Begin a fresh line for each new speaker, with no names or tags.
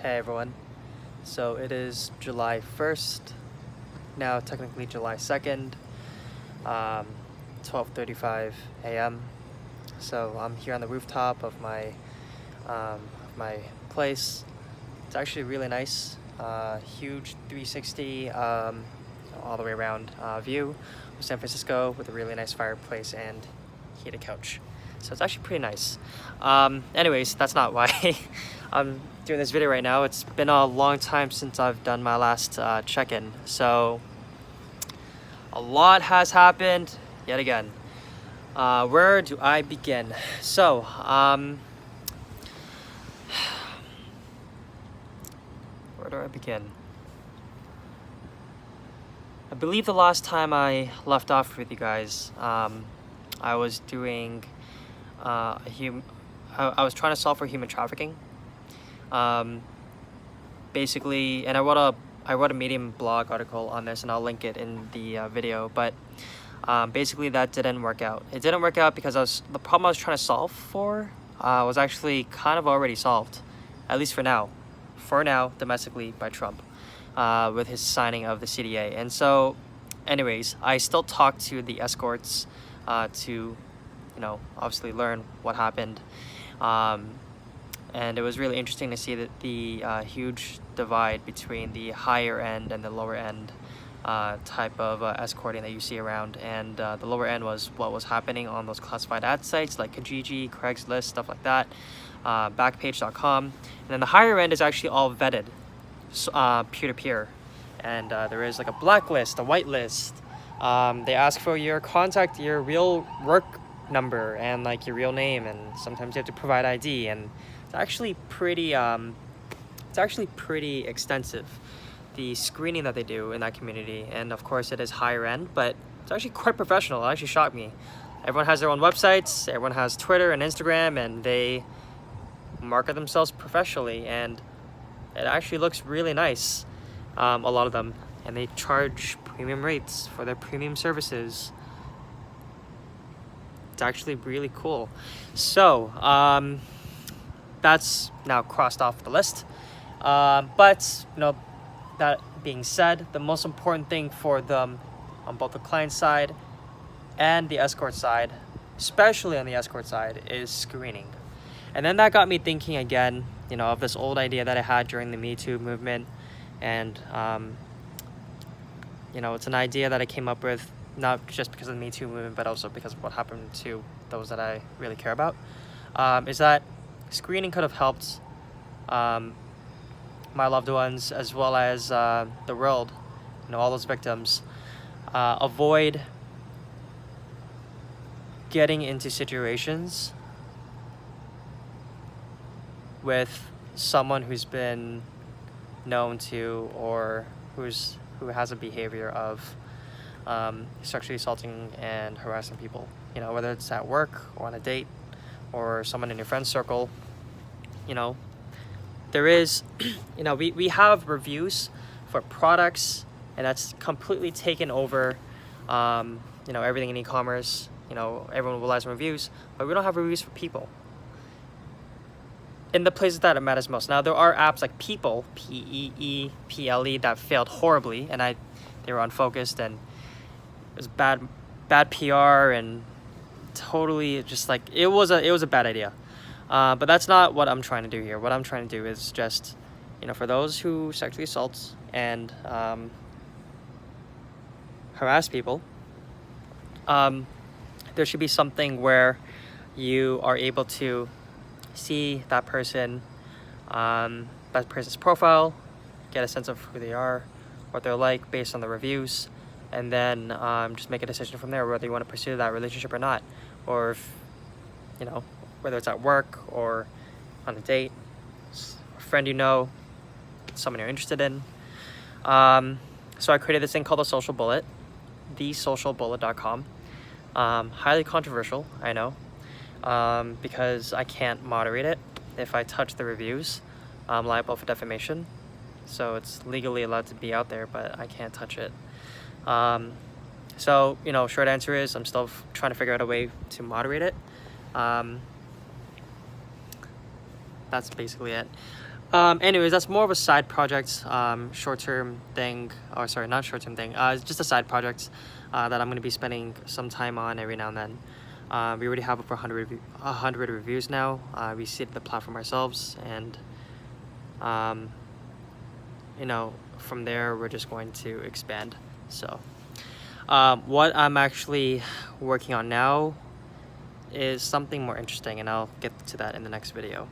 Hey everyone. So it is July 1st, now technically July 2nd, 12:35 a.m. So I'm here on the rooftop of my place. It's actually really nice, huge 360 all the way around view of San Francisco with a really nice fireplace and heated couch. So it's actually pretty nice. Anyways, that's not why I'm doing this video right now. It's been a long time since I've done my last check-in. So a lot has happened yet again. Where do I begin? So, where do I begin? I believe the last time I left off with you guys, I was doing I was trying to solve for human trafficking. Basically, and I wrote a Medium blog article on this, and I'll link it in the video. But basically, that didn't work out. It didn't work out because the problem I was trying to solve for was actually kind of already solved, at least for now. For now, domestically by Trump, with his signing of the CDA. And so, anyways, I still talk to the escorts to, obviously learn what happened. And it was really interesting to see that the huge divide between the higher end and the lower end type of escorting that you see around. And the lower end was what was happening on those classified ad sites like Kijiji, Craigslist, stuff like that, Backpage.com. And then the higher end is actually all vetted, peer-to-peer. And there is like a blacklist, a whitelist. They ask for your contact, your real work number, and like your real name, and sometimes you have to provide ID. And it's actually pretty extensive, the screening that they do in that community. And of course it is higher end, but it's actually quite professional. It actually shocked me. Everyone has their own websites, everyone has Twitter and Instagram, and they market themselves professionally, and it actually looks really nice, a lot of them, and they charge premium rates for their premium services. It's actually really cool. So that's now crossed off the list. But that being said, the most important thing for them on both the client side and the escort side, especially on the escort side, is screening. And then that got me thinking again, of this old idea that I had during the Me Too movement. And it's an idea that I came up with not just because of the Me Too movement, but also because of what happened to those that I really care about, is that screening could have helped my loved ones, as well as the world, all those victims, avoid getting into situations with someone who's been known to, or who has a behavior of sexually assaulting and harassing people, whether it's at work or on a date or someone in your friend circle. There is, we have reviews for products, and that's completely taken over, everything in e-commerce. Everyone relies on reviews, but we don't have reviews for people in the places that it matters most. Now, there are apps like People, P-E-E-P-L-E, that failed horribly, and they were unfocused, and it was bad PR, and totally just like, it was a bad idea. But that's not what I'm trying to do here. What I'm trying to do is just, for those who sexually assault and harass people, there should be something where you are able to see that person's profile, get a sense of who they are, what they're like based on the reviews, and then just make a decision from there whether you want to pursue that relationship or not, or if, whether it's at work or on a date, a friend someone you're interested in. So I created this thing called The Social Bullet, thesocialbullet.com. Highly controversial, I know, because I can't moderate it. If I touch the reviews, I'm liable for defamation. So it's legally allowed to be out there, but I can't touch it. So, short answer is I'm still trying to figure out a way to moderate it. That's basically it. Anyways, that's more of a side project, short-term thing, or sorry, not short-term thing. It's just a side project that I'm going to be spending some time on every now and then. We already have over 100 reviews now. We seeded the platform ourselves, and you know, from there we're just going to expand. So what I'm actually working on now is something more interesting, and I'll get to that in the next video.